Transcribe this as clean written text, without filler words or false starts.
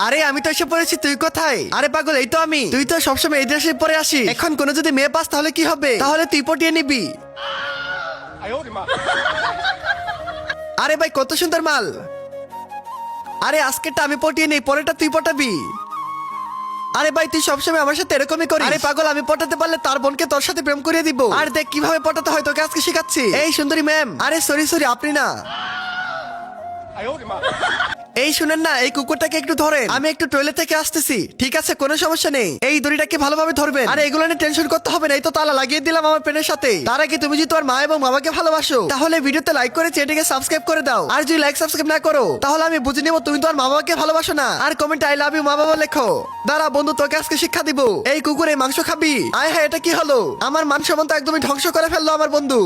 আরে আমি তো এসে পড়েছি, তুই কোথায়? আরে পাগল, এই তো আমি। তুই তো সবসময় এই ড্রেসে পরে আসিস, এখন কোনো যদি মেয়ে পাস তাহলে কি হবে? তাহলে তুই পটিয়ে নিবি। আরে ভাই কত সুন্দর মাল। আরে আজকেরটা আমি পটিয়ে নেই, পরেরটা তুই পটাবি। আরে ভাই তুই সবসময় আমার সাথে এরকমই করিস। আরে পাগল, আমি পটাতে পারলে তার বোনকে তোর সাথে প্রেম করিয়ে দিব। আর দেখ কিভাবে পটাতে হয়, তোকে আজকে শিখাচ্ছি। এই সুন্দরী ম্যাম, আরে সরি সরি, আপনি না। এই শুনেন না, এই কুকুরটাকে একটু ধরেন, আমি একটু টয়লেট থেকে আসতেছি। ঠিক আছে, কোনো সমস্যা নেই। এই দড়িটাকে ভালোভাবে ধরবেন। আর এগুলো নিয়ে টেনশন করতে হবে না, এই তো তালা লাগিয়ে দিলাম আমার পেনের সাথে। তার আগে তুমি যদি তোমার মা এবং বাবাকে ভালোবাসো তাহলে ভিডিওতে লাইক করে চ্যানেলটিকে সাবস্ক্রাইব করে দাও। আর যদি লাইক সাবস্ক্রাইব না করো তাহলে আমি বুঝে নেবো তুমি তোমার মা বাবাকে ভালোবাসো না। আর কমেন্ট আই লাভ ইউ মা বাবা লেখো। দাঁড়া বন্ধু, তোকে আজকে শিক্ষা দিব। এই কুকুর এই মাংস খাবি? আয় হ্যাঁ, এটা কি হলো? আমার মান সম্মান তো একদমই ধ্বংস করে ফেললো আমার বন্ধু।